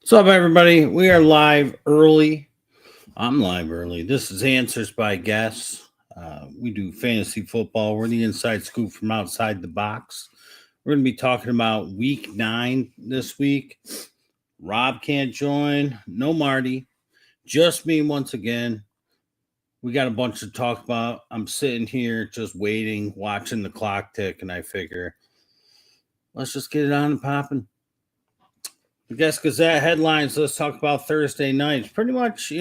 What's up, everybody? We are live early. I'm live early. This is Answers by Guests. We do fantasy football. We're the inside scoop from outside the box. We're going to be talking about week 9 this week. Rob can't join. No Marty. Just me once again. We got a bunch to talk about. I'm sitting here just waiting, watching the clock tick, and I figure, let's just get it on and popping. I guess Gazette headlines. Let's talk about Thursday nights. Pretty much,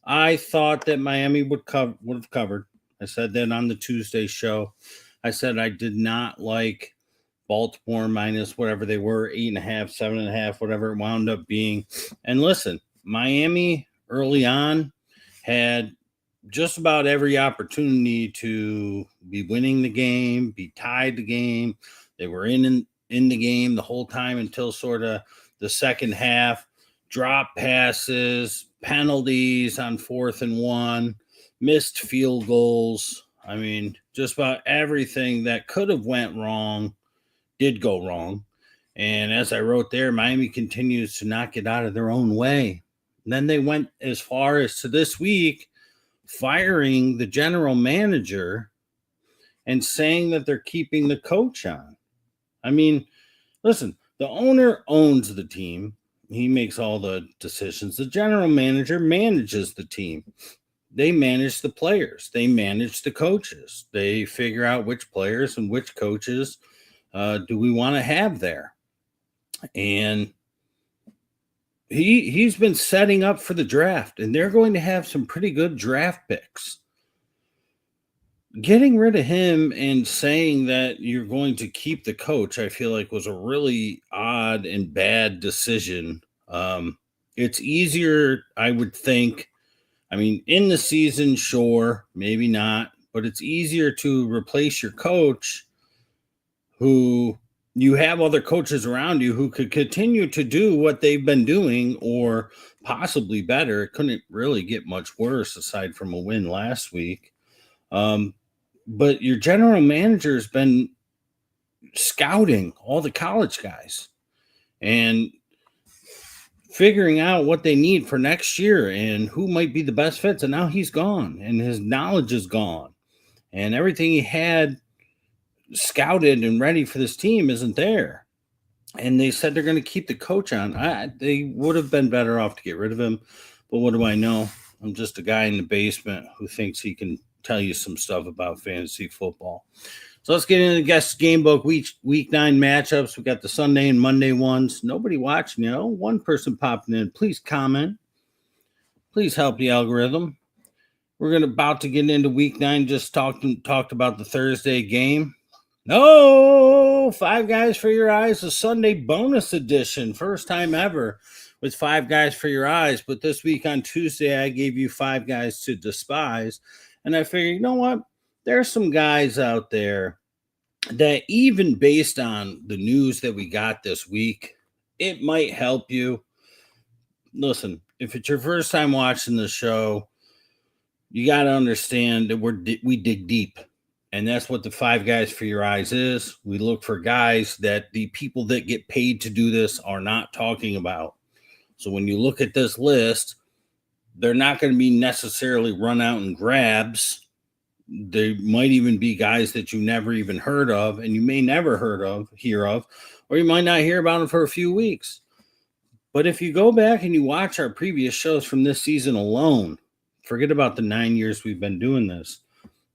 I thought that Miami would have covered. I said that on the Tuesday show. I said I did not like Baltimore minus whatever they were, 8.5, 7.5, whatever it wound up being. And listen, Miami early on had just about every opportunity to be winning the game, be tied the game. They were in the game the whole time until sort of the second half. Drop passes, penalties on 4th and 1, missed field goals. I mean, just about everything that could have went wrong did go wrong. And as I wrote there, Miami continues to not get out of their own way. And then they went as far as to this week firing the general manager and saying that they're keeping the coach on. I mean, listen, the owner owns the team. He makes all the decisions. The general manager manages the team. They manage the players. They manage the coaches. They figure out which players and which coaches do we want to have there. And he's been setting up for the draft, and they're going to have some pretty good draft picks. Getting rid of him and saying that you're going to keep the coach, I feel like was a really odd and bad decision. It's easier, I would think. I mean, in the season, sure, maybe not, but it's easier to replace your coach who you have other coaches around you who could continue to do what they've been doing or possibly better. It couldn't really get much worse aside from a win last week. But your general manager has been scouting all the college guys and figuring out what they need for next year and who might be the best fits. And now he's gone and his knowledge is gone. And everything he had scouted and ready for this team isn't there. And they said they're going to keep the coach on. They would have been better off to get rid of him. But what do I know? I'm just a guy in the basement who thinks he can tell you some stuff about fantasy football. So let's get into the guest game book week 9 matchups. We got the Sunday and Monday ones. Nobody watching, one person popping in. Please comment. Please help the algorithm. We're about to get into week 9. Just talked about the Thursday game. No, Five Guys for Your Eyes, a Sunday bonus edition. First time ever with Five Guys for Your Eyes. But this week on Tuesday, I gave you 5 guys to despise. And I figured, you know what? There's some guys out there that even based on the news that we got this week, it might help you. Listen, if it's your first time watching the show, you got to understand that we dig deep. And that's what the 5 Guys for Your Eyes is. We look for guys that the people that get paid to do this are not talking about. So when you look at this list, they're not going to be necessarily run out in grabs. They might even be guys that you never even heard of, and you may never hear of, or you might not hear about them for a few weeks. But if you go back and you watch our previous shows from this season alone, forget about the 9 years we've been doing this.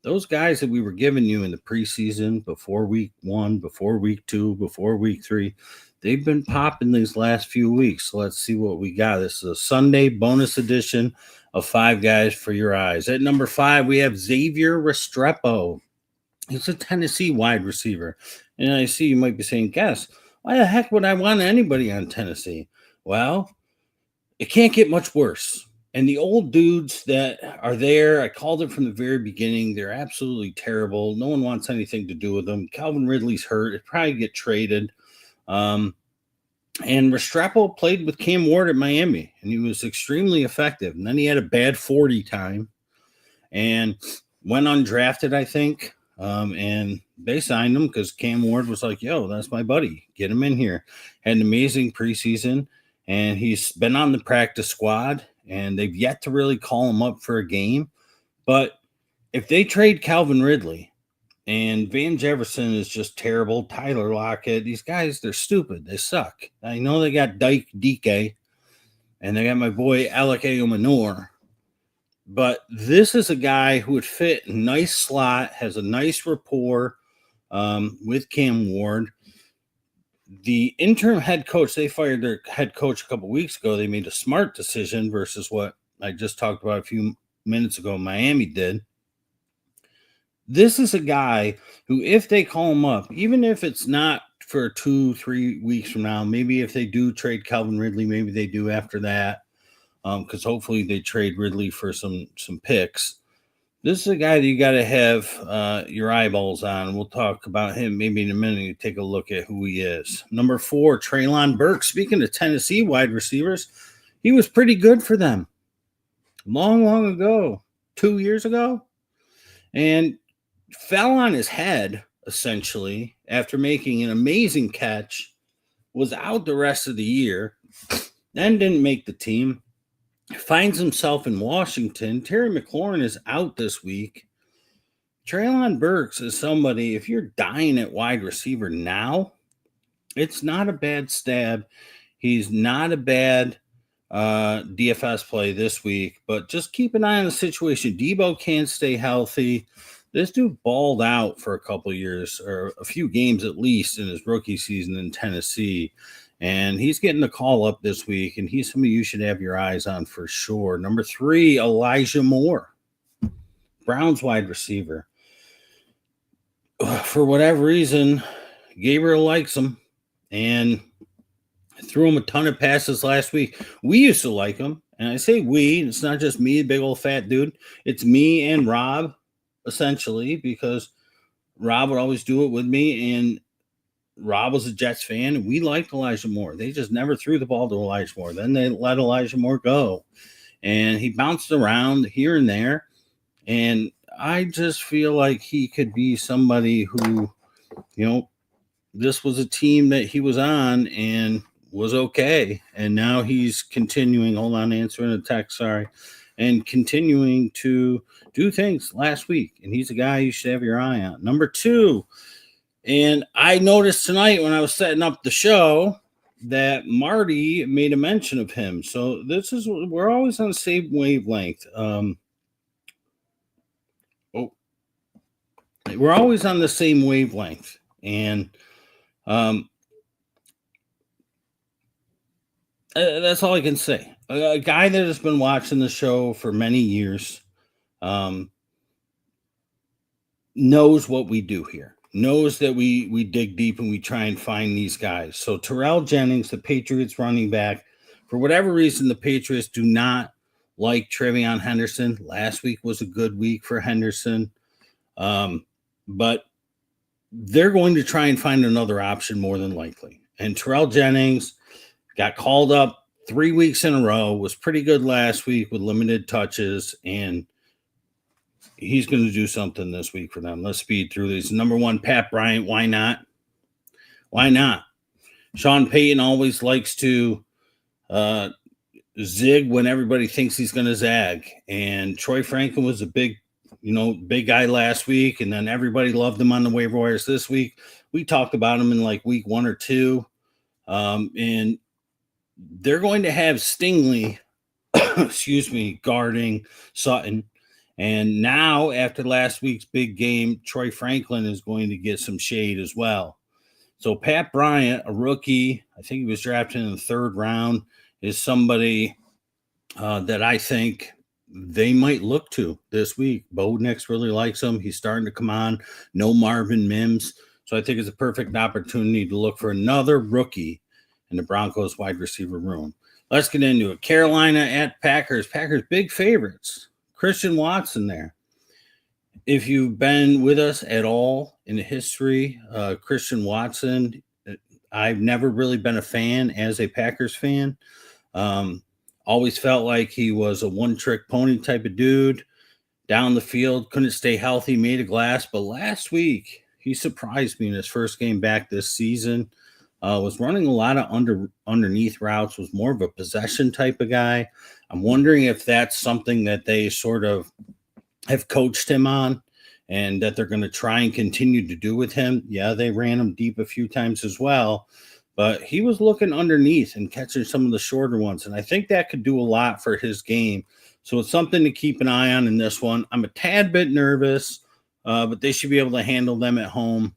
Those guys that we were giving you in the preseason, before week 1, before week 2, before week 3, they've been popping these last few weeks. So let's see what we got. This is a Sunday bonus edition of 5 Guys for Your Eyes. At number 5, we have Xavier Restrepo. He's a Tennessee wide receiver. And I see you might be saying, guess, why the heck would I want anybody on Tennessee? Well, it can't get much worse. And the old dudes that are there, I called it from the very beginning, they're absolutely terrible. No one wants anything to do with them. Calvin Ridley's hurt. It'd probably get traded. And Restrepo played with Cam Ward at Miami, and he was extremely effective. And then he had a bad 40 time and went undrafted, I think. And they signed him because Cam Ward was like, yo, that's my buddy. Get him in here. Had an amazing preseason. and he's been on the practice squad, and they've yet to really call him up for a game. But if they trade Calvin Ridley and Van Jefferson is just terrible, Tyler Lockett, these guys, they're stupid. They suck. I know they got Dyke DK, and they got my boy Alec Manor. But this is a guy who would fit a nice slot, has a nice rapport with Cam Ward. The interim head coach, they fired their head coach a couple weeks ago. They made a smart decision versus what I just talked about a few minutes ago Miami did. This is a guy who, if they call him up, even if it's not for 2-3 weeks from now, maybe if they do trade Calvin Ridley, maybe they do after that, because hopefully they trade Ridley for some picks. This is a guy that you got to have your eyeballs on. We'll talk about him maybe in a minute. You take a look at who he is. Number 4, Treylon Burks. Speaking of Tennessee wide receivers, he was pretty good for them long ago, 2 years ago, and fell on his head, essentially, after making an amazing catch, was out the rest of the year, then didn't make the team. Finds himself in Washington. Terry McLaurin is out this week. Treylon Burks is somebody, if you're dying at wide receiver now, it's not a bad stab. He's not a bad DFS play this week, but just keep an eye on the situation. Debo can't stay healthy. This dude balled out for a couple of years, or a few games at least, in his rookie season in Tennessee. And he's getting the call up this week, and he's somebody you should have your eyes on for sure. Number 3, Elijah Moore, Browns wide receiver. For whatever reason, Gabriel likes him and threw him a ton of passes last week. We used to like him, and I say we, it's not just me, big old fat dude. It's me and Rob, essentially, because Rob would always do it with me, and Rob was a Jets fan, and we liked Elijah Moore. They just never threw the ball to Elijah Moore. Then they let Elijah Moore go, and he bounced around here and there. And I just feel like he could be somebody who, this was a team that he was on and was okay. And now he's continuing, hold on, answering a text, sorry, and continuing to do things last week. And he's a guy you should have your eye on. Number 2, and I noticed tonight when I was setting up the show that Marty made a mention of him. So we're always on the same wavelength. We're always on the same wavelength. And that's all I can say. A guy that has been watching the show for many years knows what we do here. Knows that we dig deep and we try and find these guys. So Terrell Jennings, the Patriots running back, for whatever reason, the Patriots do not like TreVeyon Henderson. Last week was a good week for Henderson. But they're going to try and find another option more than likely. And Terrell Jennings got called up 3 weeks in a row, was pretty good last week with limited touches, and he's going to do something this week for them. Let's speed through these. Number 1, Pat Bryant. Why not? Why not? Sean Payton always likes to zig when everybody thinks he's going to zag. And Troy Franklin was a big guy last week, and then everybody loved him on the waiver wires this week. We talked about him in like week 1 or 2. And they're going to have Stingley, guarding Sutton. And now, after last week's big game, Troy Franklin is going to get some shade as well. So Pat Bryant, a rookie, I think he was drafted in the 3rd round, is somebody that I think they might look to this week. Bo Nix really likes him. He's starting to come on. No Marvin Mims. So I think it's a perfect opportunity to look for another rookie in the Broncos wide receiver room. Let's get into it. Carolina at Packers. Packers big favorites. Christian Watson there. If you've been with us at all in the history, Christian Watson, I've never really been a fan as a Packers fan. Always felt like he was a one-trick pony type of dude. Down the field, couldn't stay healthy, made of glass. But last week, he surprised me in his first game back this season. was running a lot of underneath routes, was more of a possession type of guy. I'm wondering if that's something that they sort of have coached him on and that they're going to try and continue to do with him. Yeah, they ran him deep a few times as well, but he was looking underneath and catching some of the shorter ones. And I think that could do a lot for his game. So it's something to keep an eye on in this one. I'm a tad bit nervous, but they should be able to handle them at home.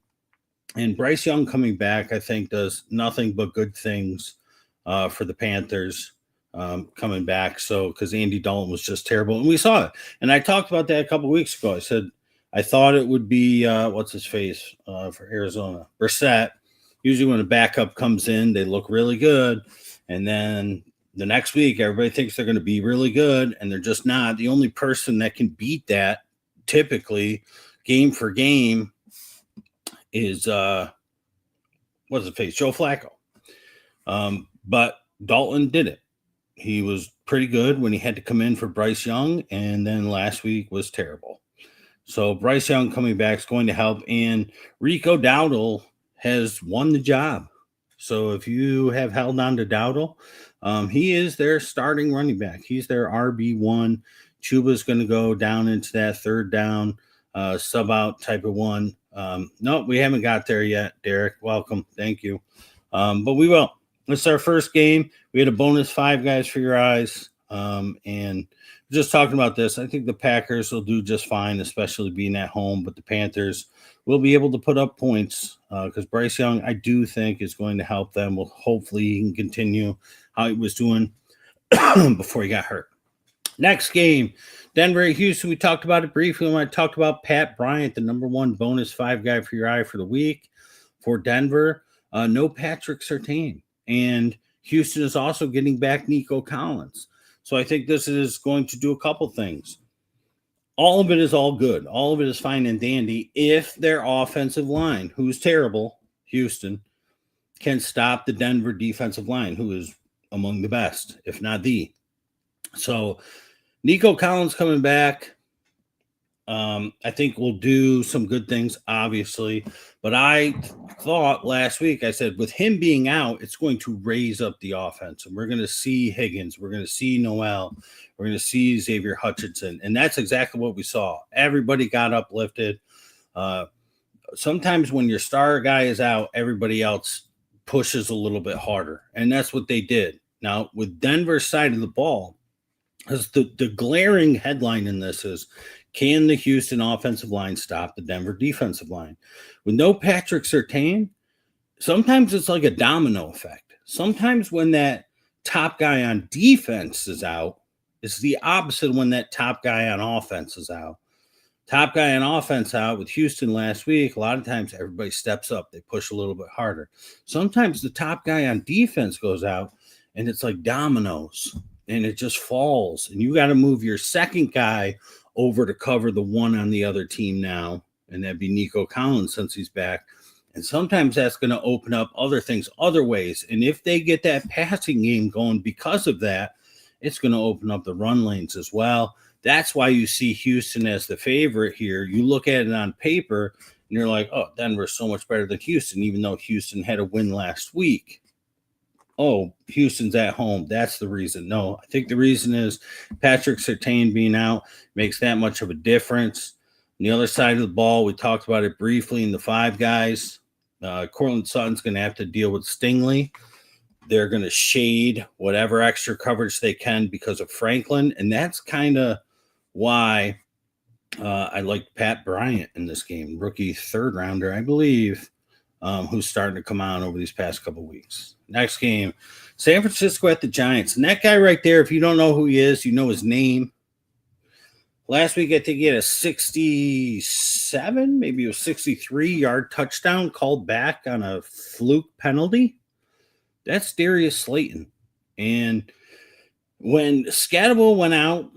And Bryce Young coming back, I think, does nothing but good things for the Panthers coming back. So, because Andy Dalton was just terrible. And we saw it. And I talked about that a couple weeks ago. I said, I thought it would be, what's his face for Arizona? Brissett. Usually when a backup comes in, they look really good. And then the next week, everybody thinks they're going to be really good, and they're just not. The only person that can beat that typically game for game is what's his face? Joe Flacco. But Dalton did it. He was pretty good when he had to come in for Bryce Young, and then last week was terrible. So Bryce Young coming back is going to help, and Rico Dowdle has won the job. So if you have held on to Dowdle, he is their starting running back. He's their RB1. Chuba's going to go down into that third down, sub out type of one. No, we haven't got there yet, Derek. Welcome. Thank you. But we will. It's our first game. We had a bonus 5 guys for your eyes. And just talking about this, I think the Packers will do just fine, especially being at home. But the Panthers will be able to put up points because Bryce Young, I do think, is going to help them. Well, hopefully he can continue how he was doing before he got hurt. Next game, Denver at Houston. We talked about it briefly when I talked about Pat Bryant, the number 1 bonus 5 guy for your eye for the week for Denver. No Patrick Surtain. And Houston is also getting back Nico Collins. So I think this is going to do a couple things. All of it is all good. All of it is fine and dandy if their offensive line, who's terrible, Houston, can stop the Denver defensive line, who is among the best, if not the. So Nico Collins coming back, I think will do some good things, obviously. But I thought last week, I said, with him being out, it's going to raise up the offense. And we're going to see Higgins. We're going to see Noel. We're going to see Xavier Hutchinson. And that's exactly what we saw. Everybody got uplifted. Sometimes when your star guy is out, everybody else pushes a little bit harder. And that's what they did. Now, with Denver's side of the ball, because the glaring headline in this is, can the Houston offensive line stop the Denver defensive line? With no Patrick Surtain, sometimes it's like a domino effect. Sometimes when that top guy on defense is out, it's the opposite when that top guy on offense is out. Top guy on offense out with Houston last week, a lot of times everybody steps up. They push a little bit harder. Sometimes the top guy on defense goes out, and it's like dominoes, and it just falls. And you got to move your second guy over to cover the one on the other team now, and that'd be Nico Collins since he's back. And sometimes that's going to open up other things, other ways. And if they get that passing game going because of that, it's going to open up the run lanes as well. That's why you see Houston as the favorite here. You look at it on paper, and you're like, oh, Denver's so much better than Houston, even though Houston had a win last week. Oh, Houston's at home. That's the reason. No, I think the reason is Patrick Surtain being out makes that much of a difference. On the other side of the ball, we talked about it briefly in the 5 guys. Courtland Sutton's going to have to deal with Stingley. They're going to shade whatever extra coverage they can because of Franklin. And that's kind of why I like Pat Bryant in this game, rookie 3rd rounder, I believe, who's starting to come on over these past couple weeks. Next game, San Francisco at the Giants. And that guy right there, if you don't know who he is, you know his name. Last week, I think he had a 67, maybe a 63-yard touchdown called back on a fluke penalty. That's Darius Slayton. And when Scatterable went out,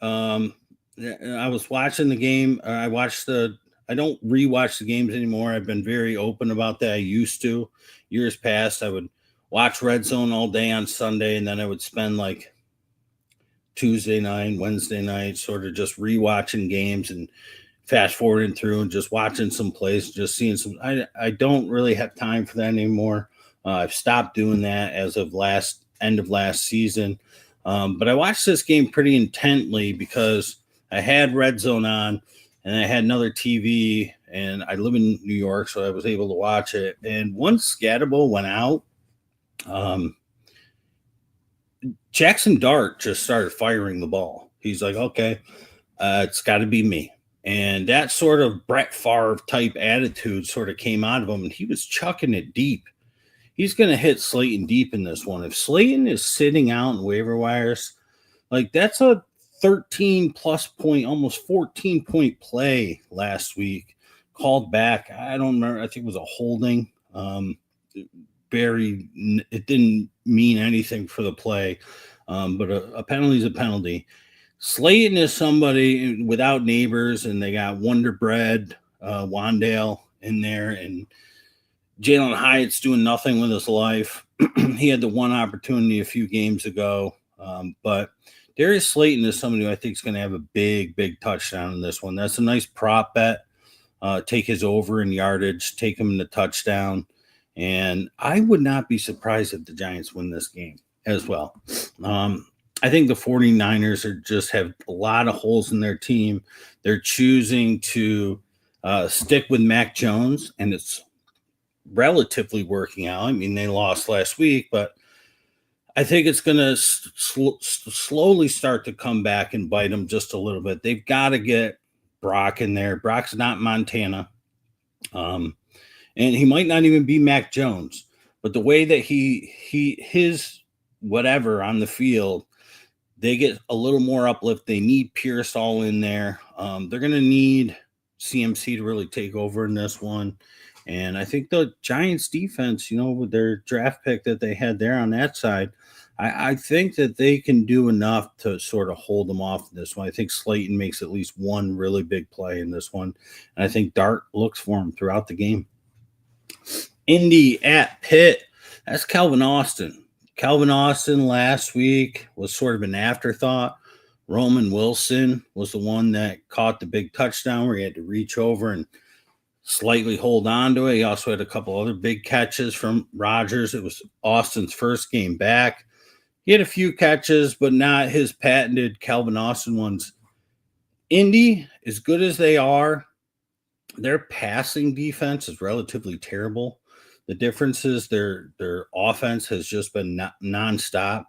I was watching the game. I don't rewatch the games anymore. I've been very open about that. I used to. Years past, I would watch Red Zone all day on Sunday, and then I would spend like Tuesday night, Wednesday night, sort of just rewatching games and fast forwarding through and just watching some plays, just seeing some. I don't really have time for that anymore. I've stopped doing that as of last end of last season. But I watched this game pretty intently because I had Red Zone on and I had another TV, and I live in New York, so I was able to watch it. And once Scatterbo went out, um, Jackson Dart just started firing the ball. He's like, okay, it's got to be me. And that sort of Brett Favre type attitude sort of came out of him, and he was chucking it deep. He's going to hit Slayton deep in this one. If Slayton is sitting out in waiver wires, like that's a 13 plus point, almost 14-point play last week. Called back. I don't remember. I think it was a holding. It didn't mean anything for the play, but a penalty is a penalty. Slayton is somebody without Neighbors, and they got Wonder Bread, Wandale in there, and Jalen Hyatt's doing nothing with his life. He had the one opportunity a few games ago, but Darius Slayton is somebody who I think is going to have a big, big touchdown in this one. That's a nice prop bet. Take his over in yardage, take him in the touchdown. And I would not be surprised if the Giants win this game as well. I think the 49ers just have a lot of holes in their team. They're choosing to stick with Mac Jones, and it's relatively working out. I mean, they lost last week, but I think it's going to slowly start to come back and bite them just a little bit. They've got to get Brock in there. Brock's not Montana. And he might not even be Mac Jones, but the way that his whatever on the field, they get a little more uplift. They need Pierce all in there. They're going to need CMC to really take over in this one. And I think the Giants defense, with their draft pick that they had there on that side, I think that they can do enough to sort of hold them off this one. I think Slayton makes at least one really big play in this one. And I think Dart looks for him throughout the game. Indy at Pitt. That's Calvin Austin. Calvin Austin last week was sort of an afterthought. Roman Wilson was the one that caught the big touchdown where he had to reach over and slightly hold on to it. He also had a couple other big catches from Rodgers. It was Austin's first game back. He had a few catches, but not his patented Calvin Austin ones. Indy, as good as they are, their passing defense is relatively terrible. The difference is their offense has just been nonstop.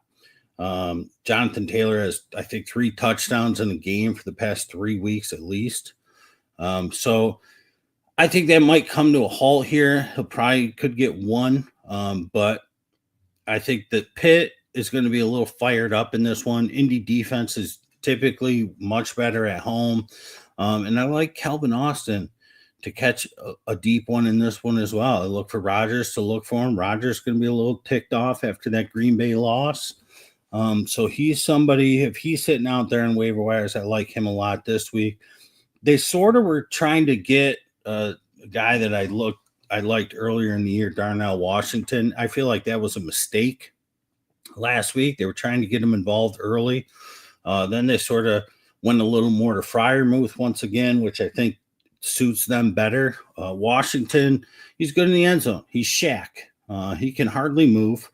Jonathan Taylor has, I think, 3 touchdowns in a game for the past 3 weeks at least. So I think that might come to a halt here. He'll probably could get one, but I think that Pitt is going to be a little fired up in this one. Indy defense is typically much better at home, and I like Calvin Austin to catch a deep one in this one as well. I look for Rodgers to look for him. Rodgers is going to be a little ticked off after that Green Bay loss. So he's somebody, if he's sitting out there in waiver wires, I like him a lot this week. They sort of were trying to get a guy that I liked earlier in the year, Darnell Washington. I feel like that was a mistake last week. They were trying to get him involved early. Then they sort of went a little more to Freiermuth once again, which I think suits them better. Washington, he's good in the end zone. He's Shaq. He can hardly move,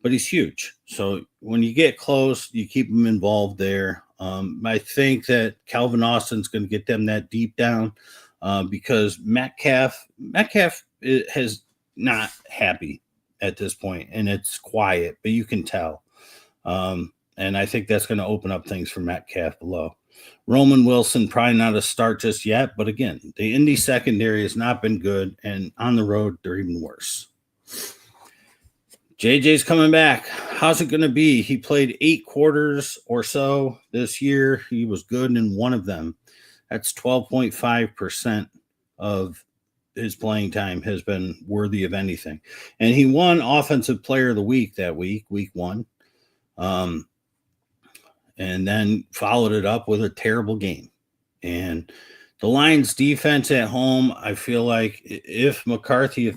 but he's huge. So when you get close, you keep him involved there. I think that Calvin Austin's going to get them that deep down because Metcalf has not happy at this point, and it's quiet, but you can tell. And I think that's going to open up things for Metcalf below. Roman Wilson, probably not a start just yet, but again, the Indy secondary has not been good, and on the road, they're even worse. JJ's coming back. How's it going to be? He played 8 quarters or so this year. He was good in one of them. That's 12.5% of his playing time has been worthy of anything. And he won Offensive Player of the Week that week 1. And then followed it up with a terrible game. And the Lions defense at home, I feel like if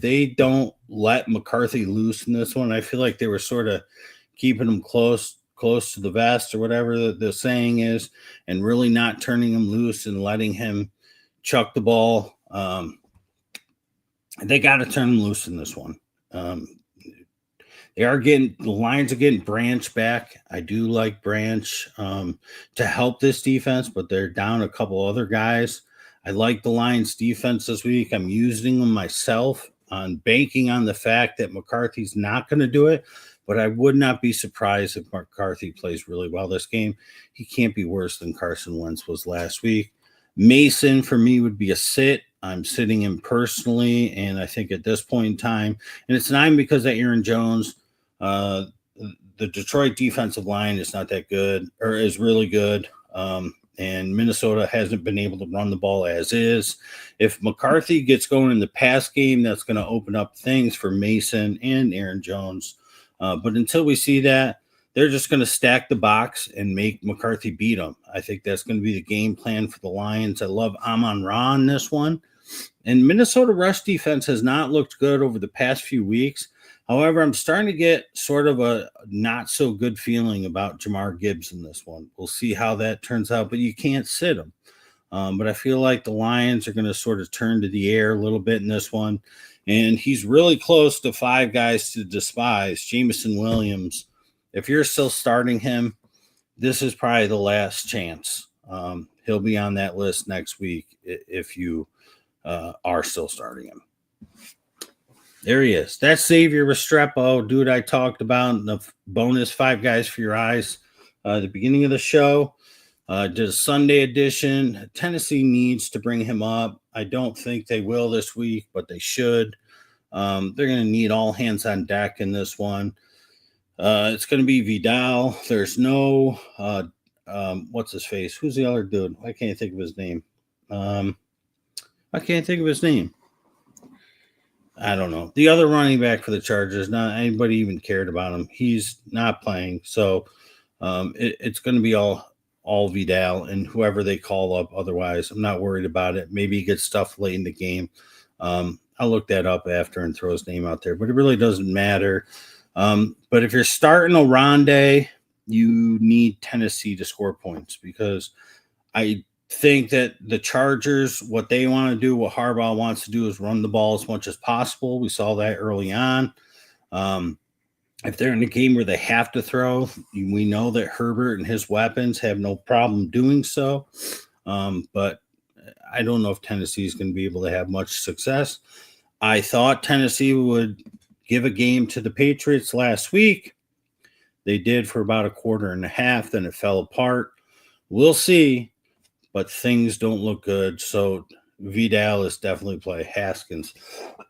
they don't let McCarthy loose in this one, I feel like they were sort of keeping him close to the vest or whatever the saying is, and really not turning him loose and letting him chuck the ball. They got to turn them loose in this one. The Lions are getting Branch back. I do like Branch to help this defense, but they're down a couple other guys. I like the Lions defense this week. I'm using them myself on banking on the fact that McCarthy's not going to do it, but I would not be surprised if McCarthy plays really well this game. He can't be worse than Carson Wentz was last week. Mason for me would be a sit. I'm sitting him personally, and I think at this point in time, and it's not because of Aaron Jones. The Detroit defensive line is not that good, or is really good. And Minnesota hasn't been able to run the ball as is. If McCarthy gets going in the pass game, that's going to open up things for Mason and Aaron Jones. But until we see that, they're just going to stack the box and make McCarthy beat them. I think that's going to be the game plan for the Lions. I love Amon-Ra in this one. And Minnesota rush defense has not looked good over the past few weeks. However, I'm starting to get sort of a not so good feeling about Jahmyr Gibbs in this one. We'll see how that turns out, but you can't sit him. But I feel like the Lions are going to sort of turn to the air a little bit in this one. And he's really close to 5 guys to despise. Jameson Williams, if you're still starting him, this is probably the last chance. He'll be on that list next week if you are still starting him. There he is. That's Xavier Restrepo, dude I talked about in the bonus 5 guys for your eyes at the beginning of the show. Did a Sunday edition. Tennessee needs to bring him up. I don't think they will this week, but they should. They're going to need all hands on deck in this one. It's going to be Vidal. There's no, what's his face? Who's the other dude? I can't think of his name. I don't know. The other running back for the Chargers, not anybody even cared about him. He's not playing. So it's going to be all Vidal and whoever they call up. Otherwise, I'm not worried about it. Maybe he gets stuff late in the game. I'll look that up after and throw his name out there. But it really doesn't matter. But if you're starting Oronde, you need Tennessee to score points because I think that the Chargers, what they want to do, what Harbaugh wants to do is run the ball as much as possible. We saw that early on. If they're in a game where they have to throw, we know that Herbert and his weapons have no problem doing so. But I don't know if Tennessee is going to be able to have much success. I thought Tennessee would give a game to the Patriots last week. They did for about a quarter and a half, then it fell apart. We'll see. But things don't look good. So Vidal is definitely play. Haskins.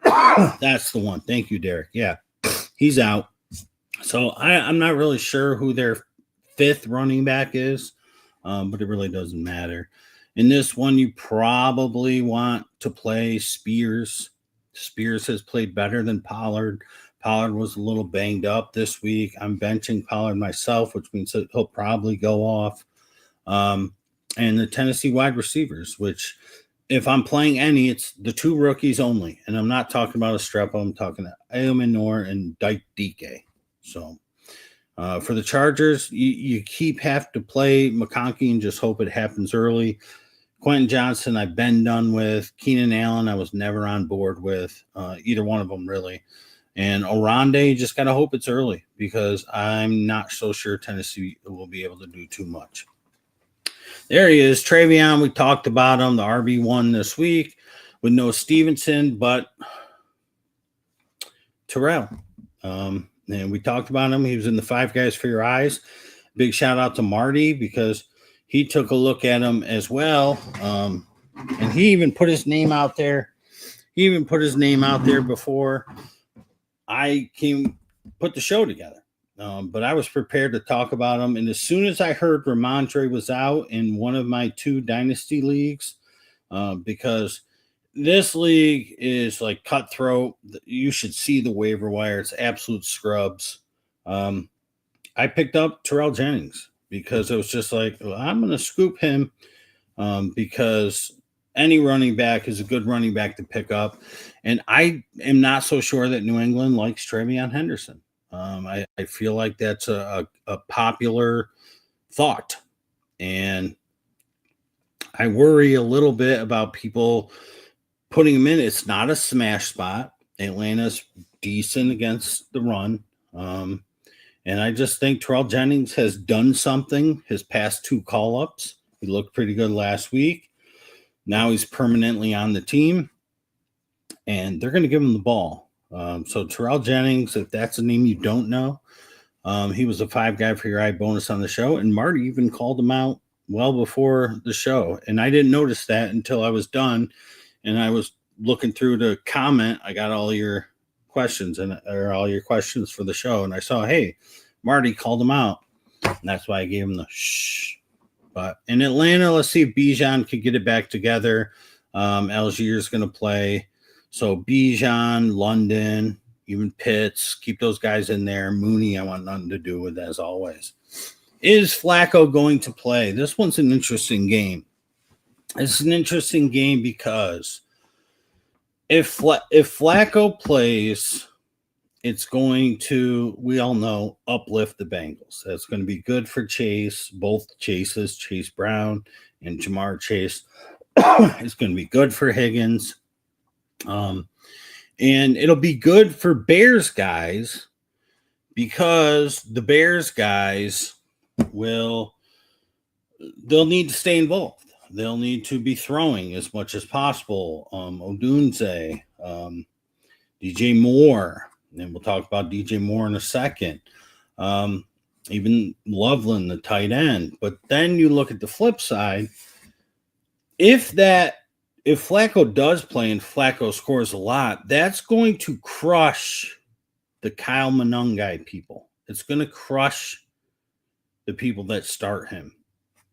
That's the one. Thank you, Derek. Yeah, he's out. So I'm not really sure who their 5th running back is, but it really doesn't matter. In this one, you probably want to play Spears. Spears has played better than Pollard. Pollard was a little banged up this week. I'm benching Pollard myself, which means that he'll probably go off. And the Tennessee wide receivers, which if I'm playing any, it's the 2 rookies only. And I'm not talking about Estrepo. I'm talking about Ayomino and Dyke Dike. So for the Chargers, you have to play McConkey and just hope it happens early. Quentin Johnson, I've been done with. Keenan Allen, I was never on board with. Either one of them, really. And Oronde, just got to hope it's early because I'm not so sure Tennessee will be able to do too much. There he is, Travion. We talked about him, the RB1 this week with no Stevenson, but Terrell. And we talked about him. He was in the 5 guys for your eyes. Big shout out to Marty because he took a look at him as well. And he even put his name out there. Before I put the show together. But I was prepared to talk about him. And as soon as I heard Ramondre was out in one of my 2 dynasty leagues, because this league is like cutthroat, you should see the waiver wire. It's absolute scrubs. I picked up Terrell Jennings because it was just like, well, I'm going to scoop him because any running back is a good running back to pick up. And I am not so sure that New England likes Travion Henderson. I feel like that's a popular thought. And I worry a little bit about people putting him in. It's not a smash spot. Atlanta's decent against the run. And I just think Terrell Jennings has done something his past 2 call ups. He looked pretty good last week. Now he's permanently on the team, and they're going to give him the ball. So Terrell Jennings, if that's a name you don't know, he was a 5 guy for your eye bonus on the show, and Marty even called him out well before the show. And I didn't notice that until I was done, and I was looking through the comment. I got all your questions or all your questions for the show, and I saw, hey, Marty called him out, and that's why I gave him the shh. But in Atlanta, let's see if Bijan could get it back together. Algier's going to play. So Bijan, London, even Pitts, keep those guys in there. Mooney, I want nothing to do with, as always. Is Flacco going to play? This one's an interesting game. It's an interesting game because if Flacco plays, it's going to, we all know, uplift the Bengals. That's going to be good for Chase, both Chases, Chase Brown and Jamar Chase. It's going to be good for Higgins. And it'll be good for Bears guys because the Bears guys they'll need to stay involved. They'll need to be throwing as much as possible. Odunze, DJ Moore, and we'll talk about DJ Moore in a second. Even Loveland, the tight end. But then you look at the flip side. If Flacco does play and Flacco scores a lot, that's going to crush the Kyle Monangai people. It's going to crush the people that start him.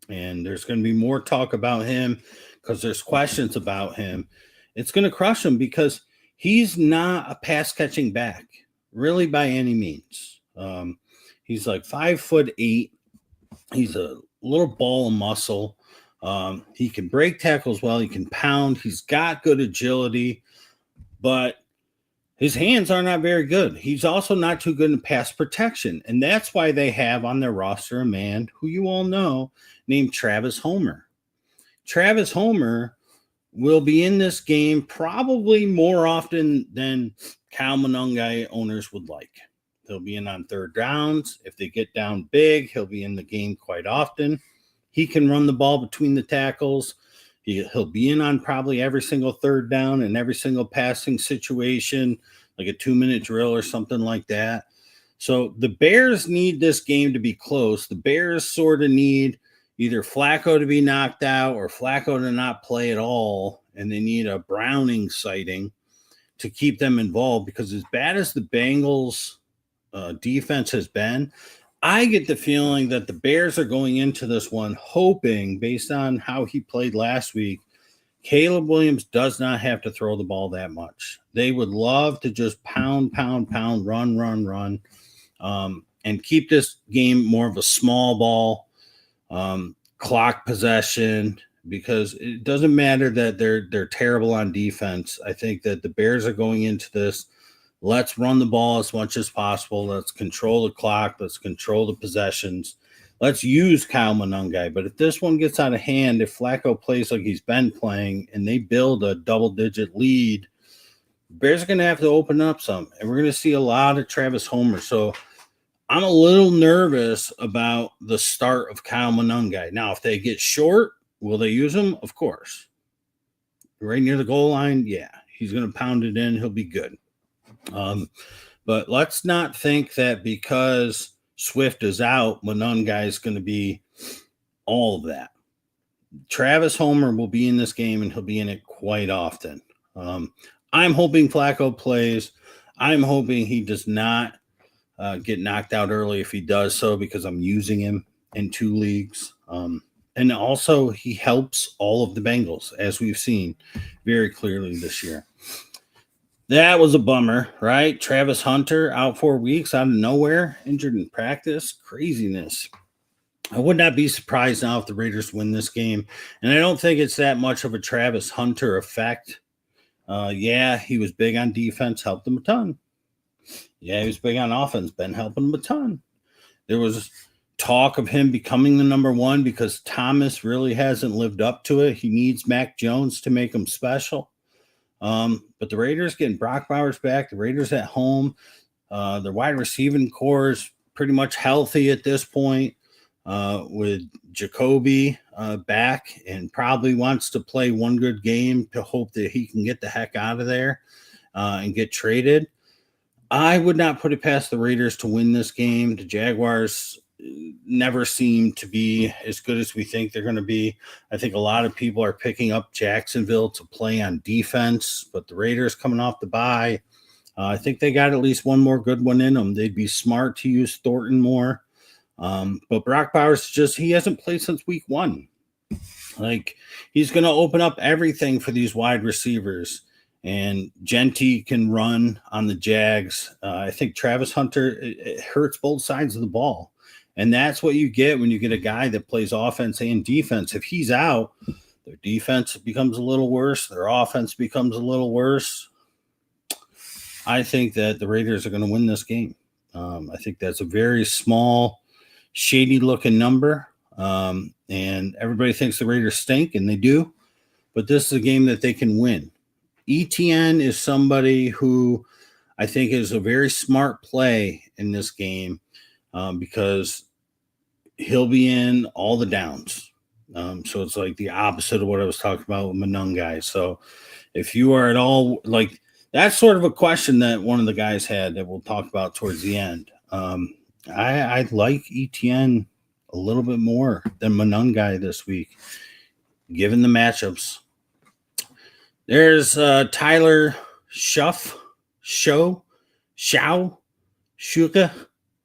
And there's going to be more talk about him because there's questions about him. It's going to crush him because he's not a pass-catching back, really, by any means. He's like 5'8". He's a little ball of muscle. He can break tackles well. He can pound. He's got good agility, but his hands are not very good. He's also not too good in pass protection, and that's why they have on their roster a man who you all know named Travis Homer. Travis Homer will be in this game probably more often than Kyle Monangai owners would like. He'll be in on third downs. If they get down big, he'll be in the game quite often. He can run the ball between the tackles. He'll be in on probably every single third down and every single passing situation, like a 2-minute drill or something like that. So the Bears need this game to be close. The Bears sort of need either Flacco to be knocked out or Flacco to not play at all, and they need a Browning sighting to keep them involved because as bad as the Bengals defense has been, I get the feeling that the Bears are going into this one hoping, based on how he played last week, Caleb Williams does not have to throw the ball that much. They would love to just pound, run, and keep this game more of a small ball, clock possession, because it doesn't matter that they're terrible on defense. I think that the Bears are going into this. Let's run the ball as much as possible. Let's control the clock. Let's control the possessions. Let's use Kyle Monangai. But if this one gets out of hand, if Flacco plays like he's been playing and they build a double-digit lead, Bears are going to have to open up some. And we're going to see a lot of Travis Homer. So I'm a little nervous about the start of Kyle Monangai. Now, if they get short, will they use him? Of course. Right near the goal line, yeah. He's going to pound it in. He'll be good. But let's not think that because Swift is out, Monangai is going to be all of that. Travis Homer will be in this game, and he'll be in it quite often. I'm hoping Flacco plays. I'm hoping he does not get knocked out early if he does so, because I'm using him in 2 leagues. And also, he helps all of the Bengals, as we've seen very clearly this year. That was a bummer, right? Travis Hunter out 4 weeks out of nowhere, injured in practice. Craziness. I would not be surprised now if the Raiders win this game. And I don't think it's that much of a Travis Hunter effect. Yeah, he was big on defense, helped him a ton. Yeah, he was big on offense, been helping him a ton. There was talk of him becoming the number one because Thomas really hasn't lived up to it. He needs Mac Jones to make him special. But the Raiders getting Brock Bowers back, the Raiders at home, their wide receiving core is pretty much healthy at this point, with Jacoby back and probably wants to play one good game to hope that he can get the heck out of there and get traded. I would not put it past the Raiders to win this game. The Jaguars never seem to be as good as we think they're going to be. I think a lot of people are picking up Jacksonville to play on defense, but the Raiders coming off the bye, I think they got at least one more good one in them. They'd be smart to use Thornton more. But Brock Bowers he hasn't played since week 1. Like, he's going to open up everything for these wide receivers. And Genty can run on the Jags. I think Travis Hunter, it hurts both sides of the ball. And that's what you get when you get a guy that plays offense and defense. If he's out, their defense becomes a little worse. Their offense becomes a little worse. I think that the Raiders are going to win this game. I think that's a very small, shady-looking number. And everybody thinks the Raiders stink, and they do. But this is a game that they can win. ETN is somebody who I think is a very smart play in this game because he'll be in all the downs. So it's like the opposite of what I was talking about with Monangai. So if you are at all like, that's sort of a question that one of the guys had that we'll talk about towards the end. I like ETN a little bit more than Monangai this week, given the matchups. There's Tyler Shao, Shuka,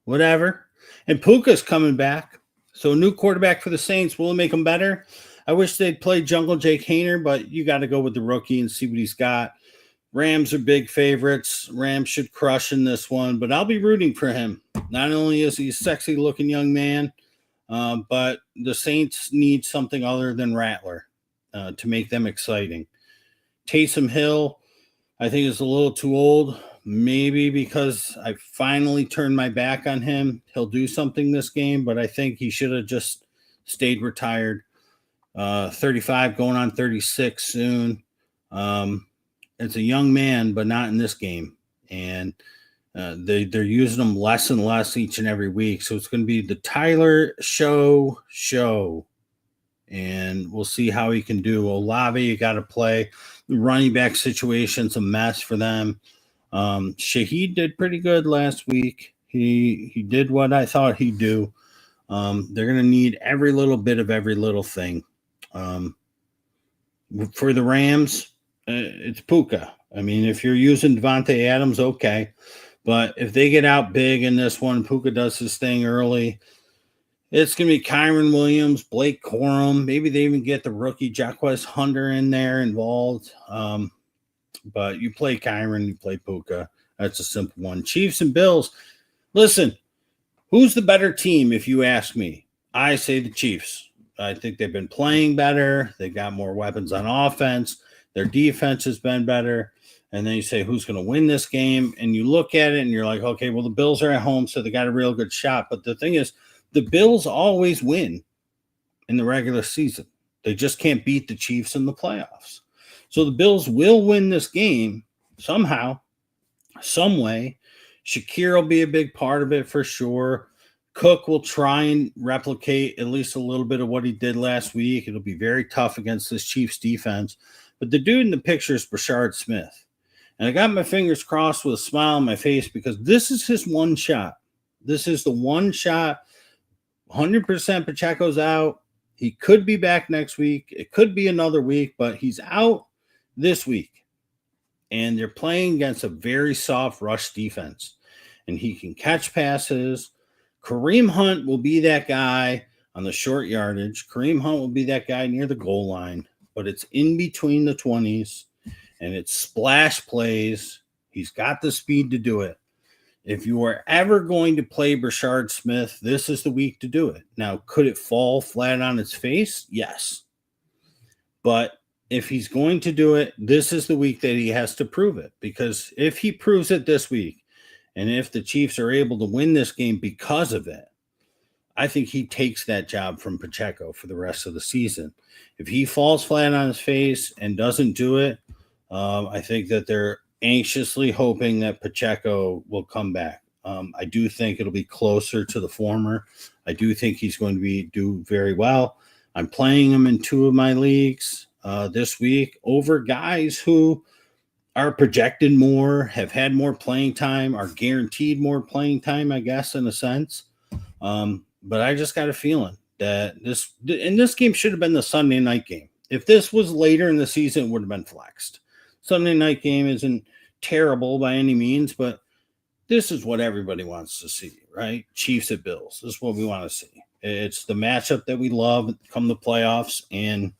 whatever. And Puka's coming back. So a new quarterback for the Saints. Will it make them better? I wish they'd play Jungle Jake Hayner, but you got to go with the rookie and see what he's got. Rams are big favorites. Rams should crush in this one, but I'll be rooting for him. Not only is he a sexy-looking young man, but the Saints need something other than Rattler to make them exciting. Taysom Hill, I think, is a little too old. Maybe because I finally turned my back on him, he'll do something this game, but I think he should have just stayed retired. 35 going on 36 soon. It's a young man, but not in this game. And they're using him less and less each and every week. So it's going to be the Tyler show. And we'll see how he can do. Olave, you got to play. The running back situation's a mess for them. Shaheed did pretty good last week. He did what I thought he'd do. They're going to need every little bit of every little thing. For the Rams, it's Puka. I mean, if you're using Devontae Adams, okay. But if they get out big in this one, Puka does his thing early, it's going to be Kyron Williams, Blake Corum. Maybe they even get the rookie Jaquez Hunter in there involved. But you play Kyron, you play Puka. That's a simple one. Chiefs and Bills. Listen, who's the better team if you ask me? I say the Chiefs. I think they've been playing better. They got more weapons on offense. Their defense has been better. And then you say, who's going to win this game? And you look at it and you're like, okay, well, the Bills are at home, so they got a real good shot. But the thing is, the Bills always win in the regular season. They just can't beat the Chiefs in the playoffs. So the Bills will win this game somehow, some way. Shakir will be a big part of it for sure. Cook will try and replicate at least a little bit of what he did last week. It'll be very tough against this Chiefs defense. But the dude in the picture is Brashard Smith. And I got my fingers crossed with a smile on my face because this is his one shot. This is the one shot. 100% Pacheco's out. He could be back next week. It could be another week, but he's out this week. And they're playing against a very soft rush defense. And he can catch passes. Kareem Hunt will be that guy on the short yardage. Kareem Hunt will be that guy near the goal line. But it's in between the 20s. And it's splash plays. He's got the speed to do it. If you are ever going to play Brashard Smith, this is the week to do it. Now, could it fall flat on its face? Yes. But if he's going to do it, this is the week that he has to prove it. Because if he proves it this week, and if the Chiefs are able to win this game because of it, I think he takes that job from Pacheco for the rest of the season. If he falls flat on his face and doesn't do it, I think that they're anxiously hoping that Pacheco will come back. I do think it'll be closer to the former. I do think he's going to do very well. I'm playing him in 2 of my leagues this week over guys who are projected more, have had more playing time, are guaranteed more playing time, I guess, in a sense. But I just got a feeling that this game should have been the Sunday night game. If this was later in the season, it would have been flexed. Sunday night game isn't terrible by any means, but this is what everybody wants to see, right? Chiefs at Bills. This is what we want to see. It's the matchup that we love come the playoffs. And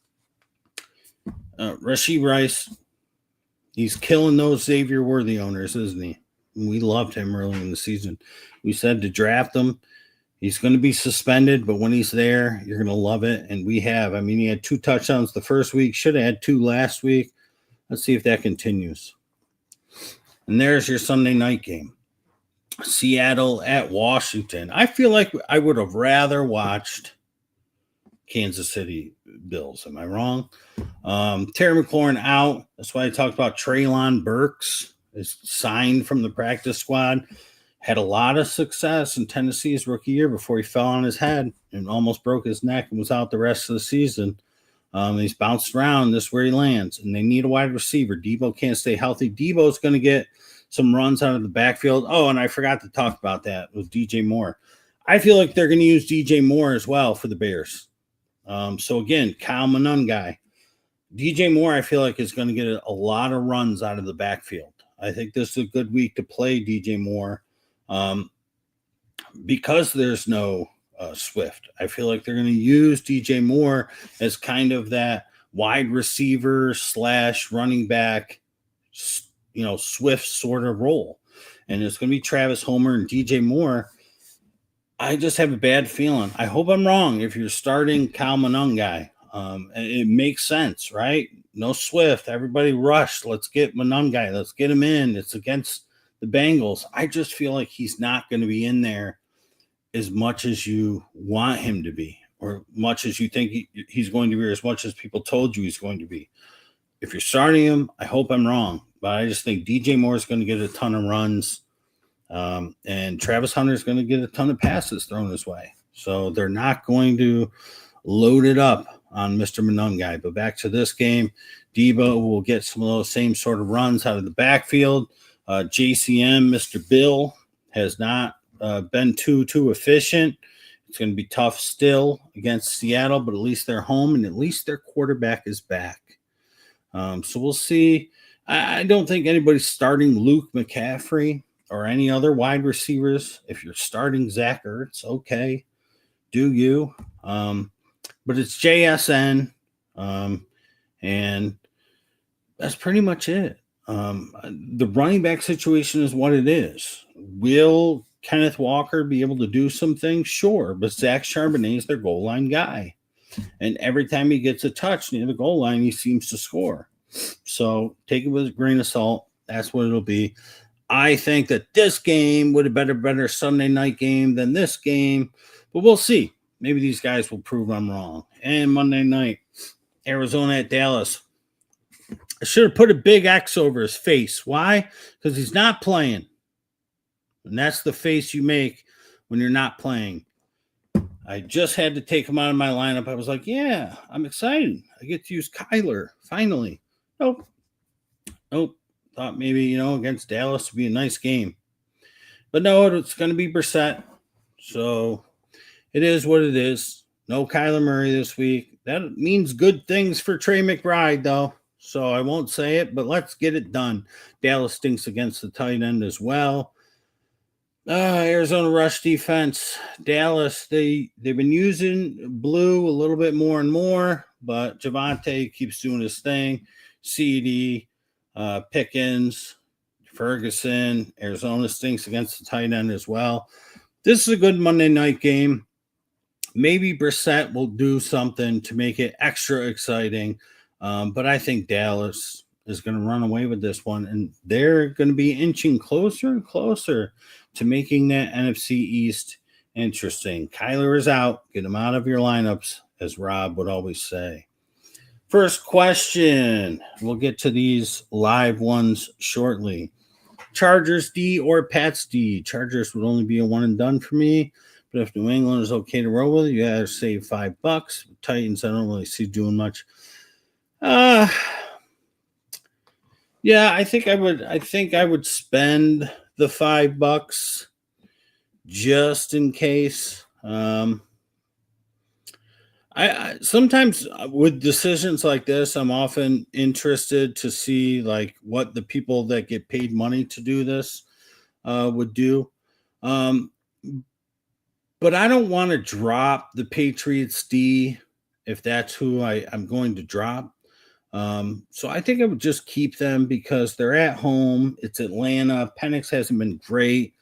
Rashee Rice, he's killing those Xavier Worthy owners, isn't he? We loved him early in the season. We said to draft him. He's going to be suspended, but when he's there, you're going to love it. And we have. I mean, he had 2 touchdowns the first week. Should have had 2 last week. Let's see if that continues. And there's your Sunday night game. Seattle at Washington. I feel like I would have rather watched Kansas City Bills. Am I wrong? Terry McLaurin out. That's why I talked about Treylon Burks is signed from the practice squad. Had a lot of success in Tennessee's rookie year before he fell on his head and almost broke his neck and was out the rest of the season. He's bounced around. This is where he lands. And they need a wide receiver. Debo can't stay healthy. Debo's going to get some runs out of the backfield. Oh, and I forgot to talk about that with DJ Moore. I feel like they're going to use DJ Moore as well for the Bears. So, again, Kyle Monangai. DJ Moore, I feel like, is going to get a lot of runs out of the backfield. I think this is a good week to play DJ Moore. Because there's no Swift, I feel like they're going to use DJ Moore as kind of that wide receiver / running back, Swift sort of role. And it's going to be Travis Homer and DJ Moore. I just have a bad feeling. I hope I'm wrong. If you're starting Kyle Monangai, it makes sense, right? No Swift. Everybody rush. Let's get Monangai. Let's get him in. It's against the Bengals. I just feel like he's not going to be in there as much as you want him to be, or much as you think he's going to be, or as much as people told you he's going to be. If you're starting him, I hope I'm wrong, but I just think DJ Moore is going to get a ton of runs, and Travis Hunter is going to get a ton of passes thrown his way. So they're not going to load it up on Mr. Monangai. But back to this game, Debo will get some of those same sort of runs out of the backfield. JCM, Mr. Bill, has not been too efficient. It's going to be tough still against Seattle, but at least they're home and at least their quarterback is back. So we'll see. I don't think anybody's starting Luke McCaffrey or any other wide receivers. If you're starting Zach Ertz, okay, do you? But it's JSN, and that's pretty much it. The running back situation is what it is. Will Kenneth Walker be able to do some things? Sure, but Zach Charbonnet is their goal line guy. And every time he gets a touch near the goal line, he seems to score. So take it with a grain of salt. That's what it'll be. I think that this game would have been a better Sunday night game than this game, but we'll see. Maybe these guys will prove I'm wrong. And Monday night, Arizona at Dallas. I should have put a big X over his face. Why? Because he's not playing. And that's the face you make when you're not playing. I just had to take him out of my lineup. I was like, yeah, I'm excited. I get to use Kyler, finally. Nope. Thought maybe, against Dallas would be a nice game. But no, it's going to be Brissett. So it is what it is. No Kyler Murray this week. That means good things for Trey McBride, though. So I won't say it, but let's get it done. Dallas stinks against the tight end as well. Arizona rush defense. Dallas, they've been using blue a little bit more and more, but Javonte keeps doing his thing. CD, Pickens, Ferguson. Arizona stinks against the tight end as well. This is a good Monday night game. Maybe Brissett will do something to make it extra exciting, but I think Dallas is going to run away with this one, and they're going to be inching closer and closer to making that NFC East Interesting. Kyler is out. Get him out of your lineups, as Rob would always say. First question. We'll get to these live ones shortly. Chargers D or Pats D? Chargers would only be a one and done for me. But if New England is okay to roll with, you gotta save $5. Titans, I don't really see doing much. Yeah, I think I would spend the $5 just in case. I sometimes with decisions like this, I'm often interested to see like what the people that get paid money to do this would do. Um, but I don't want to drop the Patriots D if that's who I'm going to drop. So I think I would just keep them because they're at home. It's Atlanta. Penix hasn't been great.